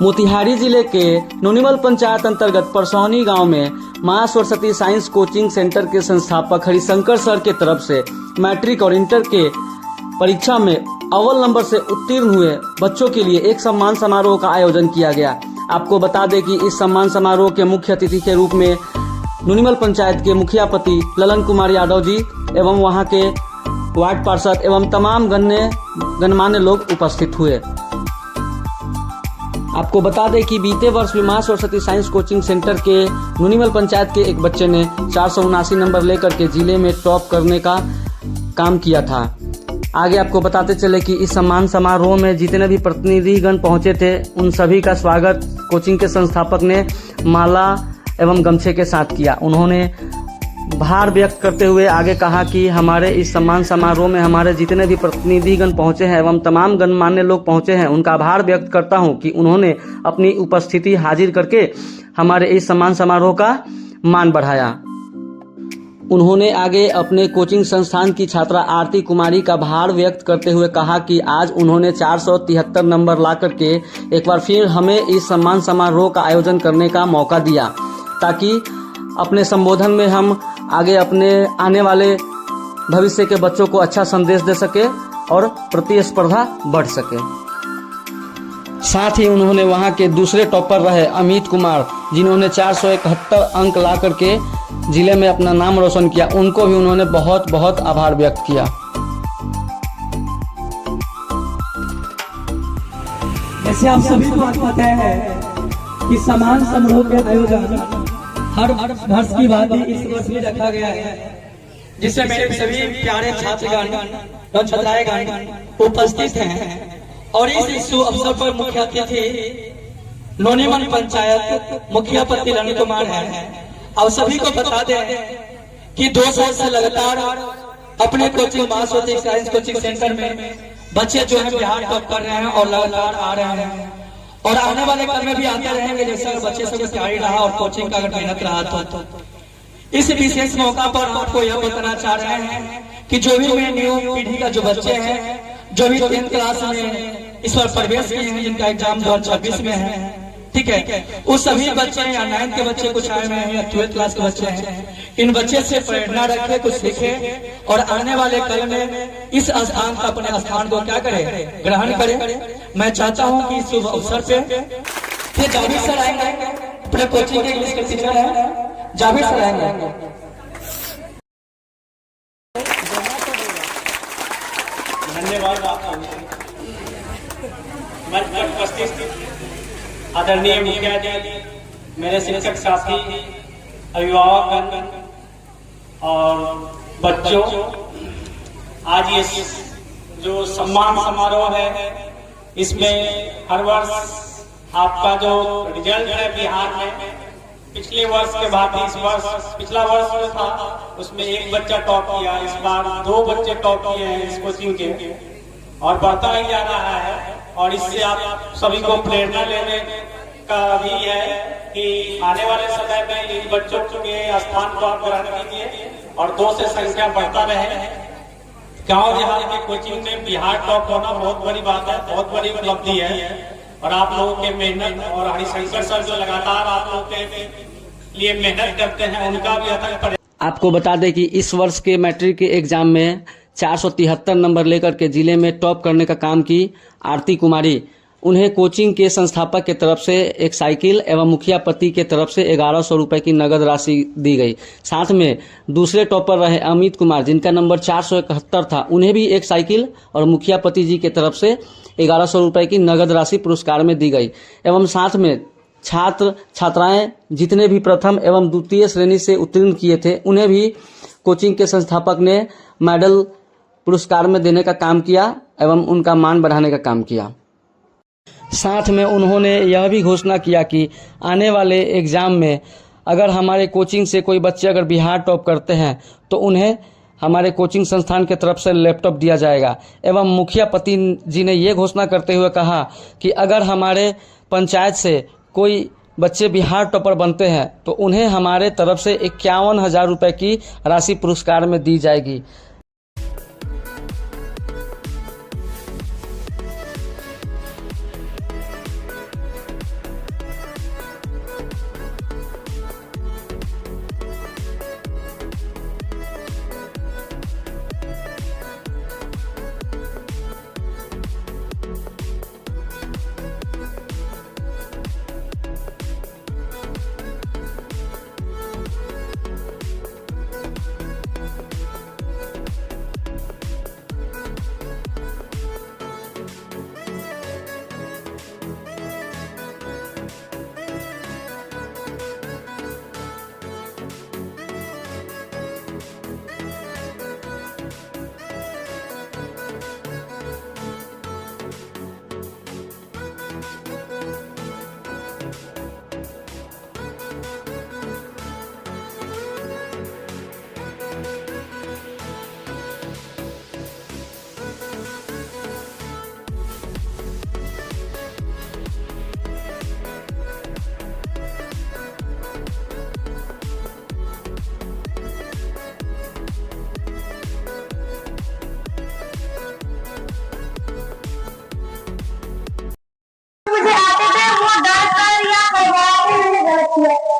मोतिहारी जिले के नोनीमल पंचायत अंतर्गत परसौनी गांव में मां सरस्वती साइंस कोचिंग सेंटर के संस्थापक हरिशंकर सर के तरफ से मैट्रिक और इंटर के परीक्षा में अव्वल नंबर से उत्तीर्ण हुए बच्चों के लिए एक सम्मान समारोह का आयोजन किया गया। आपको बता दें कि इस सम्मान समारोह के मुख्य अतिथि के रूप में नोनीमल पंचायत के मुखिया पति ललन कुमार यादव जी एवं वहां के वार्ड पार्षद एवं तमाम गणमान्य लोग उपस्थित हुए। आपको बता दें कि बीते वर्ष मां सरस्वती साइंस कोचिंग सेंटर के नोनीमल पंचायत के एक बच्चे ने 479 नंबर लेकर के जिले में टॉप करने का काम किया था। आगे आपको बताते चले कि इस सम्मान समारोह में जितने भी प्रतिनिधिगण पहुंचे थे उन सभी का स्वागत कोचिंग के संस्थापक ने माला एवं गमछे के साथ किया। उन्होंने भार व्यक्त करते हुए आगे कहा कि हमारे इस सम्मान समारोह में हमारे जितने भी प्रतिनिधिगण पहुंचे हैं एवं तमाम गणमान्य लोग पहुंचे हैं उनका आभार व्यक्त करता हूं कि उन्होंने अपनी उपस्थिति हाजिर करके हमारे इस सम्मान समारोह का मान बढ़ाया। उन्होंने आगे अपने कोचिंग संस्थान की छात्रा आरती कुमारी का भार व्यक्त करते हुए कहा कि आज उन्होंने 473 नंबर ला करके एक बार फिर हमें इस सम्मान समारोह का आयोजन करने का मौका दिया ताकि अपने संबोधन में हम आगे अपने आने वाले भविष्य के बच्चों को अच्छा संदेश दे सके और प्रतिस्पर्धा बढ़ सके। साथ ही उन्होंने वहां के दूसरे टॉपर रहे अमित कुमार जिन्होंने 471 अंक ला करके जिले में अपना नाम रोशन किया, उनको भी उन्होंने बहुत बहुत आभार व्यक्त किया। जैसे आप सभी को पता है कि सम्मान समारोह के आयोजन हर वर्ष की बात इस वर्ष भी रखा गया है, जिससे मेरे सभी प्यारे छात्रगण और छात्राएगण उपस्थित हैं। और इस शुभ अवसर पर मुख्य अतिथि नोनीमल पंचायत मुखिया पति ललन कुमार है। और सभी को बता दें कि 2 साल से लगातार अपने कोचिंग मां सरस्वती साइंस कोचिंग सेंटर में बच्चे जो है बिहार टॉप कर रहे हैं और लगातार आ रहे हैं और आने वाले कल में भी आते रहेंगे। जैसे बच्चे सब तैयारी रहा और कोचिंग का अगर मेहनत रहा तो इस विशेष मौका पर आपको यह बताना चाह रहे हैं कि जो भी न्यू पीढ़ी का जो बच्चे हैं जो भी 10th क्लास में इस बार प्रवेश किए हैं जिनका एग्जाम 2026 में है, ठीक है, वो सभी बच्चे या 9th के बच्चे कुछ आए हुए हैं या 12th क्लास के बच्चे हैं, इन बच्चे से प्रेरणा रखे, कुछ सीखे और आने वाले कल में इस स्थान का अपने स्थान को क्या करे ग्रहण करे। मैं चाहता हूं कि इस शुभ अवसर पे जावेद सर आएंगे, अपने कोचिंग के इंग्लिश के टीचर हैं, जावेद सर आएंगे। धन्यवाद। आदरणीय मुखिया जी, मेरे शिक्षक साथी, अभिभावक और बच्चों, आज ये जो सम्मान समारोह है इसमें हर वर्ष आपका जो रिजल्ट है बिहार में पिछले वर्ष के बाद इस वर्ष पिछला वर्ष जो था उसमें एक बच्चा टॉप किया, इस बार 2 बच्चे टॉप किए हैं इस कोचिंग के और बढ़ता ही जा रहा है। और इससे आप सभी को प्रेरणा लेने का भी है कि आने वाले समय में इन बच्चों के स्थान को आप ग्रहण कीजिए और 2 से संख्या बढ़ता रहे। गांव देहात के कोचिंग में बिहार टॉप होना बहुत बड़ी बात है, बहुत बड़ी उपलब्धि है और आप लोगों के मेहनत और हरिशंकर सर जो लगातार आप लोगों के लिए मेहनत करते हैं उनका भी अथक। आपको बता दें कि इस वर्ष के मैट्रिक के एग्जाम में 473 नंबर लेकर के जिले में टॉप करने का काम की आरती कुमारी, उन्हें कोचिंग के संस्थापक के तरफ से एक साइकिल एवं मुखिया पति के तरफ से 1100 रुपए की नगद राशि दी गई। साथ में दूसरे टॉपर रहे अमित कुमार जिनका नंबर 471 था, उन्हें भी एक साइकिल और मुखिया पति जी के तरफ से 1100 रुपए की नगद राशि पुरस्कार में दी गई। एवं साथ में छात्र छात्राएं जितने भी प्रथम एवं द्वितीय श्रेणी से उत्तीर्ण किए थे उन्हें भी कोचिंग के संस्थापक ने मेडल पुरस्कार में देने का काम किया एवं उनका मान बढ़ाने का काम किया। साथ में उन्होंने यह भी घोषणा किया कि आने वाले एग्जाम में अगर हमारे कोचिंग से कोई बच्चे अगर बिहार टॉप करते हैं तो उन्हें हमारे कोचिंग संस्थान की तरफ से लैपटॉप दिया जाएगा। एवं मुखिया पति जी ने ये घोषणा करते हुए कहा कि अगर हमारे पंचायत से कोई बच्चे बिहार टॉपर बनते हैं तो उन्हें हमारे तरफ से 51,000 रुपए की राशि पुरस्कार में दी जाएगी।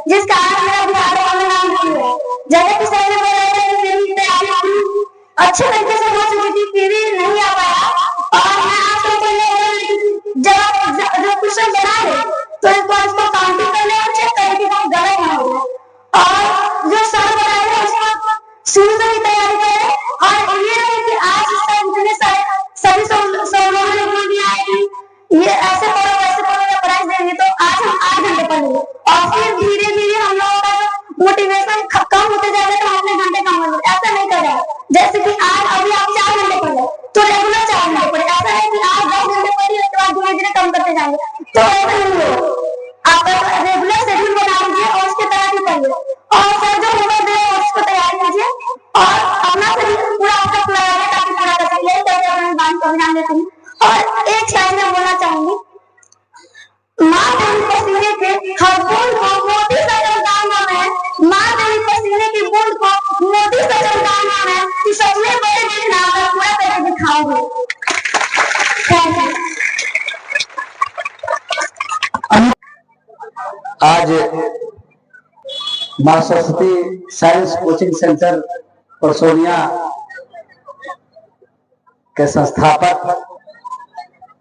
जिसका आज मेरा बिहार में नाम नहीं है। जैसे कि सर ने बोला था कि मेरी तैयारी अच्छे तरीके से हो चुकी थी, फिर भी नहीं आ पाया। और मैं आज तो जब क्वेश्चन बना रहे तो इसको काउंटिंग करने और चेक करने के बाद गलत ना हो। और जो सर बना रहे हैं उसको शुरू से ही तैयारी करें। और ये नहीं कि आज इस टाइम इतने सभी लोगों ने बोल दिया है कि ये ऐसे पढ़ो वैसे पढ़ो या प्राइज देंगे, तो आज हम 8 घंटे पढ़ेंगे और फिर धीरे धीरे हम लोगों का मोटिवेशन कम होते जाएगा तो हम अपने घंटे कम हो जाएंगे। ऐसा नहीं करें जैसे कि आज अभी आप 4 घंटे पढ़ रहे तो रेगुलर 4 घंटे पढ़े। ऐसा है कि आज 10 घंटे पढ़िए उसके बाद धीरे धीरे कम करते जाएंगे, तो ऐसा नहीं हो। आप रेगुलर शेड्यूल बना लीजिए और उसके तैयारी करिए। और सर जो होमवर्क दे उसको तैयारी कीजिए और अपना से पूरा आपका लगाइए ताकि पूरा कर सके। कैसे अपने बात को ध्यान देते हैं। और एक चीज मैं बोलना चाहूंगी, माँ देवी पसीने के हर बूंद को मोती से चमकाना है। माँ देवी पसीने की बूंद को मोती से चमकाना है कि सपने बड़े देखना है, पूरा करके दिखाओगे। आज मां Saraswati science coaching centre Parsonia के संस्थापक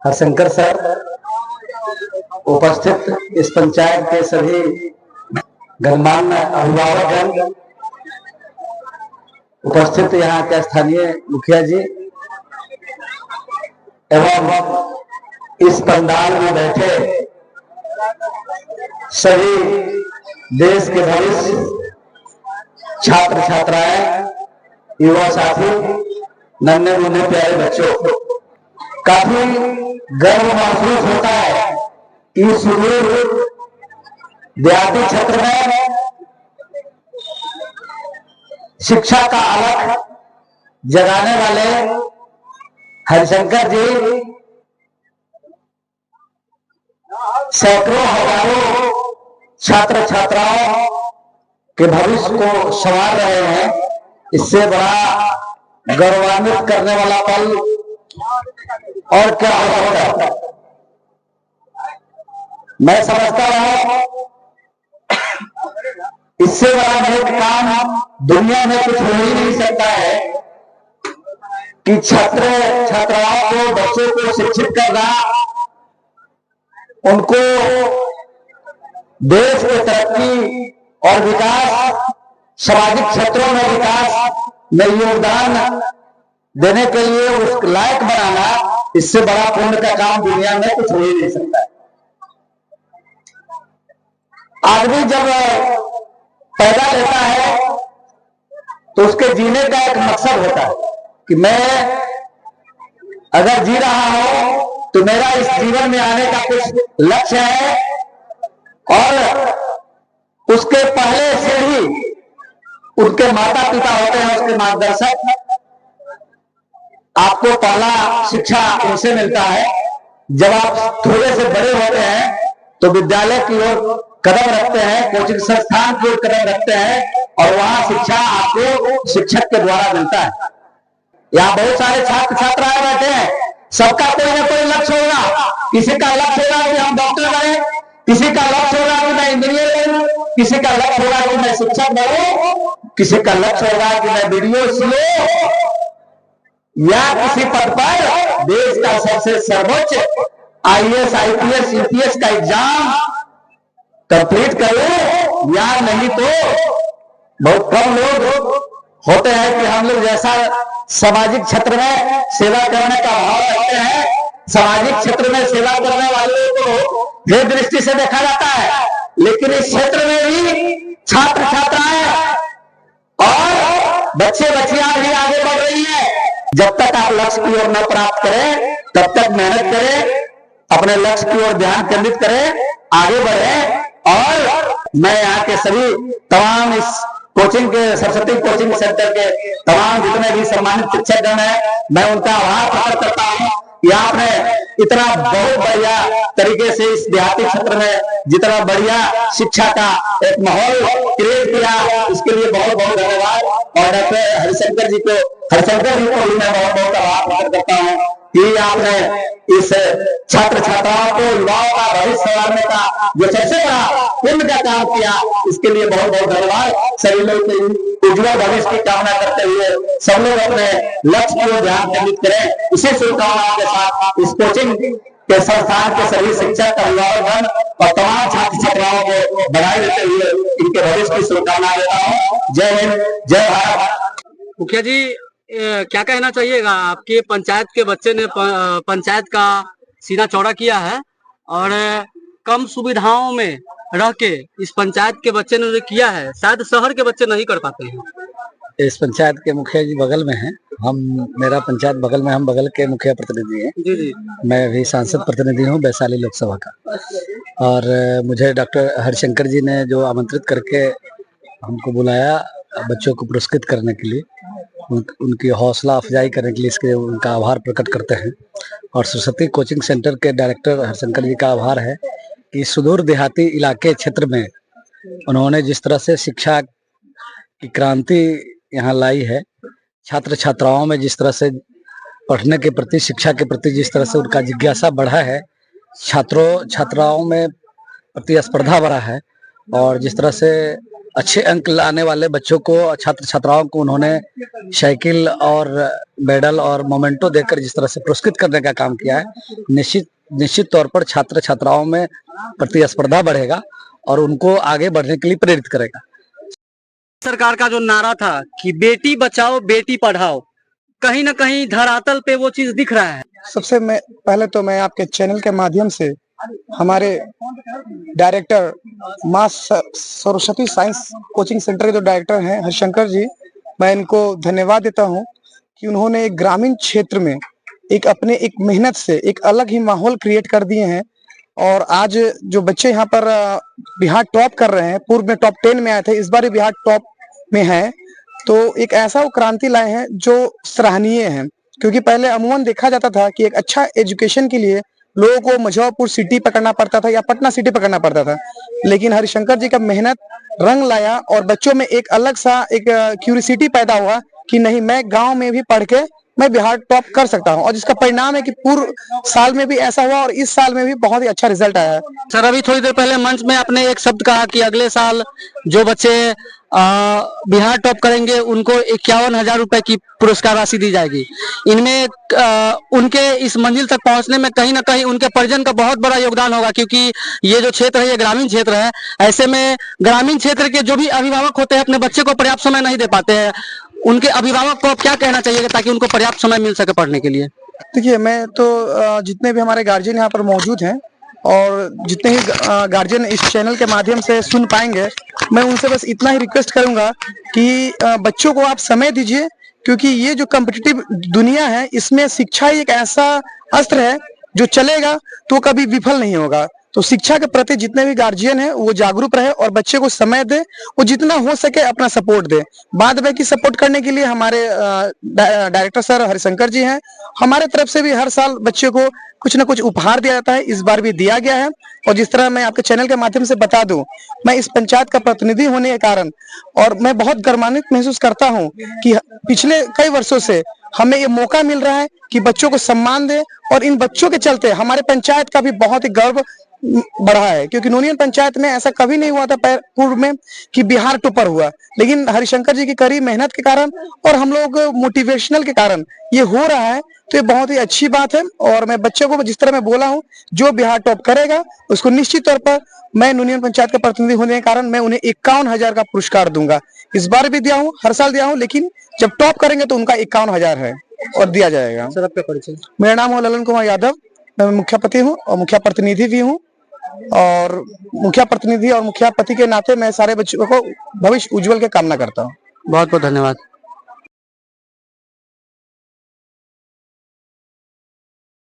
हरशंकर सर, उपस्थित इस पंचायत के सभी गणमान्य अभिभावकगण, उपस्थित यहाँ के स्थानीय मुखिया जी एवं इस पंडाल में बैठे सभी देश के भविष्य छात्र छात्राएं, युवा साथी, नन्हे मुन्ने प्यारे बच्चों, काफी गर्व महसूस होता है कि सुदूर देहाती क्षेत्र में शिक्षा का अलख जगाने वाले हरिशंकर जी सैकड़ों हजारों छात्र छात्राओं के भविष्य को संवार रहे हैं। इससे बड़ा गौरवान्वित करने वाला पल और क्या हो सकता है। मैं समझता हूं इससे बड़ा नेक काम दुनिया में कुछ हो ही नहीं सकता है कि छात्र छात्राओं को, बच्चों को शिक्षित करना, उनको देश की तरक्की और विकास, सामाजिक क्षेत्रों में विकास में योगदान देने के लिए उस लायक बनाना, इससे बड़ा पुण्य का काम दुनिया में कुछ हो ही नहीं सकता है। आदमी जब पैदा लेता है तो उसके जीने का एक मकसद होता है कि मैं अगर जी रहा हूं तो मेरा इस जीवन में आने का कुछ लक्ष्य है। और उसके पहले से ही उनके माता पिता होते हैं उसके मार्गदर्शक। आपको पहला शिक्षा उनसे मिलता है। जब आप थोड़े से बड़े होते हैं तो विद्यालय की ओर कदम रखते हैं, कोचिंग संस्थान की ओर कदम रखते हैं और वहां शिक्षा आपको शिक्षक के द्वारा मिलता है। यहाँ बहुत सारे छात्र छात्राएं बैठे हैं, सबका कोई ना कोई लक्ष्य होगा। किसी का लक्ष्य होगा कि हम डॉक्टर बने, किसी का लक्ष्य होगा कि मैं इंजीनियर बनूं, किसी का लक्ष्य होगा कि मैं शिक्षक बनूं, किसी का लक्ष्य होगा कि मैं वीडियो सीओ या किसी पद पर देश का सबसे सर्वोच्च IAS IPS UPS का एग्जाम कंप्लीट करो। या नहीं तो बहुत कम लोग होते हैं कि हम लोग जैसा सामाजिक क्षेत्र में सेवा करने का भाव रखते हैं, सामाजिक क्षेत्र में सेवा करने वालों को भेद दृष्टि से देखा जाता है। लेकिन इस क्षेत्र में भी छात्र छात्राएं और बच्चे बच्चियां भी आगे बढ़ रही हैं। जब तक आप लक्ष्य की ओर न प्राप्त करें तब तक मेहनत करें, अपने लक्ष्य की ओर ध्यान केंद्रित करें, आगे बढ़ें। और मैं यहाँ के सभी तमाम इस कोचिंग के, सरस्वती कोचिंग सेंटर के तमाम जितने भी सम्मानित शिक्षकगण हैं, मैं उनका आभार प्रकट करता हूँ कि आपने इतना बहुत बढ़िया तरीके से इस देहाती क्षेत्र में जितना बढ़िया शिक्षा का एक माहौल क्रिएट किया, इसके लिए बहुत बहुत धन्यवाद। और डॉक्टर हरिशंकर जी को भी मैं बहुत बहुत आभार प्रकट करता हूँ कि आपने इस छात्र छात्राओं को, युवाओं का भविष्य संवारने का जो सबसे बड़ा पुण्य का काम किया, इसके लिए बहुत बहुत धन्यवाद। सभी लोग उज्जवल भविष्य की कामना करते हुए सब लोग अपने लक्ष्य की ओर ध्यान केंद्रित करें। इसी शुभकामनाओं के साथ इस कोचिंग के संस्थान के सभी शिक्षक, अभिभावक और तमाम छात्र छात्राओं को बधाई देते हुए इनके भविष्य की शुभकामनाएं देता हूँ। जय हिंद, जय भारत। मुखिया जी, क्या कहना चाहिएगा? आपके पंचायत के बच्चे ने पंचायत का सीना चौड़ा किया है और कम सुविधाओं में रह के इस पंचायत के बच्चे ने जो किया है, शायद शहर के बच्चे नहीं कर पाते हैं। इस पंचायत के मुखिया जी बगल में हैं, मेरा पंचायत बगल में, हम बगल के मुखिया प्रतिनिधि हैं। जी जी। मैं भी सांसद प्रतिनिधि हूँ वैशाली लोकसभा का, और मुझे डॉक्टर हरिशंकर जी ने जो आमंत्रित करके हमको बुलाया बच्चों को पुरस्कृत करने के लिए, उनकी हौसला अफजाई करने के लिए, इसके उनका आभार प्रकट करते हैं। और सरस्वती कोचिंग सेंटर के डायरेक्टर हरिशंकर जी का आभार है कि सुदूर देहाती इलाके क्षेत्र में उन्होंने जिस तरह से शिक्षा की क्रांति यहाँ लाई है, छात्र छात्राओं में जिस तरह से पढ़ने के प्रति, शिक्षा के प्रति जिस तरह से उनका जिज्ञासा बढ़ा है, छात्रों छात्राओं में प्रतिस्पर्धा बढ़ा है, और जिस तरह से अच्छे अंक लाने वाले बच्चों को, छात्र छात्राओं को उन्होंने साइकिल और मेडल और मोमेंटो देकर जिस तरह से पुरस्कृत करने का काम किया है, निश्चित तौर पर छात्र छात्राओं में प्रतिस्पर्धा बढ़ेगा और उनको आगे बढ़ने के लिए प्रेरित करेगा। सरकार का जो नारा था कि बेटी बचाओ बेटी पढ़ाओ, कहीं ना कहीं धरातल पे वो चीज दिख रहा है। सबसे पहले तो मैं आपके चैनल के माध्यम से हमारे डायरेक्टर मां सरस्वती साइंस कोचिंग सेंटर के जो डायरेक्टर हैं हरिशंकर जी, मैं इनको धन्यवाद देता हूं कि उन्होंने एक ग्रामीण क्षेत्र में अपने मेहनत से एक अलग ही माहौल क्रिएट कर दिए हैं। और आज जो बच्चे यहाँ पर बिहार टॉप कर रहे हैं, पूर्व में टॉप 10 में आए थे, इस बार बिहार टॉप में है, तो एक ऐसा वो क्रांति लाए हैं जो सराहनीय है। क्योंकि पहले अमूमन देखा जाता था कि एक अच्छा एजुकेशन के लिए लोगों को मुजफ्फरपुर सिटी पकड़ना पड़ता था या पटना सिटी पकड़ना पड़ता था, लेकिन हरिशंकर जी का मेहनत रंग लाया और बच्चों में एक अलग सा एक क्यूरियोसिटी पैदा हुआ कि नहीं, मैं गांव में भी पढ़ के मैं बिहार टॉप कर सकता हूं। और जिसका परिणाम है कि पूर्व साल में भी ऐसा हुआ और इस साल में भी बहुत ही अच्छा रिजल्ट आया है। सर, अभी थोड़ी देर पहले मंच में आपने एक शब्द कहा कि अगले साल जो बच्चे बिहार टॉप करेंगे उनको 51,000 रुपए की पुरस्कार राशि दी जाएगी। इनमें उनके इस मंजिल तक पहुंचने में कहीं ना कहीं उनके परिजन का बहुत बड़ा योगदान होगा, क्योंकि ये जो क्षेत्र है ये ग्रामीण क्षेत्र है। ऐसे में ग्रामीण क्षेत्र के जो भी अभिभावक होते हैं अपने बच्चे को पर्याप्त समय नहीं दे पाते हैं, उनके अभिभावक को क्या कहना चाहिए ताकि उनको पर्याप्त समय मिल सके पढ़ने के लिए? देखिए, मैं तो जितने भी हमारे गार्जियन यहाँ पर मौजूद हैं और जितने ही गार्जियन इस चैनल के माध्यम से सुन पाएंगे, मैं उनसे बस इतना ही रिक्वेस्ट करूंगा कि बच्चों को आप समय दीजिए, क्योंकि ये जो कॉम्पिटिटिव दुनिया है इसमें शिक्षा ही एक ऐसा अस्त्र है जो चलेगा तो कभी विफल नहीं होगा। तो शिक्षा के प्रति जितने भी गार्जियन है वो जागरूक रहे और बच्चे को समय दे, वो जितना हो सके अपना सपोर्ट दे। बाद में की सपोर्ट करने के लिए हमारे डायरेक्टर सर हरिशंकर जी हैं। हमारे तरफ से भी हर साल बच्चे को कुछ न कुछ उपहार दिया जाता है, इस बार भी दिया गया है। और जिस तरह मैं आपके चैनल के माध्यम से बता दूं, मैं इस पंचायत का प्रतिनिधि होने के कारण और मैं बहुत गर्वान्वित महसूस करता हूं कि पिछले कई वर्षों से हमें ये मौका मिल रहा है कि बच्चों को सम्मान दे, और इन बच्चों के चलते हमारे पंचायत का भी बहुत ही गर्व बढ़ा है। क्योंकि नूनियल पंचायत में ऐसा कभी नहीं हुआ था पूर्व में कि बिहार टॉपर हुआ, लेकिन हरिशंकर जी की कड़ी मेहनत के कारण और हम लोग मोटिवेशनल के कारण ये हो रहा है। तो ये बहुत ही अच्छी बात है। और मैं बच्चों को जिस तरह मैं बोला हूँ, जो बिहार टॉप करेगा उसको निश्चित तौर पर मैं नूनियल पंचायत का प्रतिनिधि होने के कारण मैं उन्हें 51,000 का पुरस्कार दूंगा। इस बार भी दिया हूँ, हर साल दिया हूँ, लेकिन जब टॉप करेंगे तो उनका 51,000 है और दिया जाएगा। सर, आपका परिचय? मेरा नाम है ललन कुमार यादव, मैं मुखिया पति हूँ और मुखिया प्रतिनिधि भी हूँ। और मुखिया प्रतिनिधि और मुखिया पति के नाते मैं सारे बच्चों को भविष्य उज्जवल के कामना करता हूँ। बहुत बहुत धन्यवाद।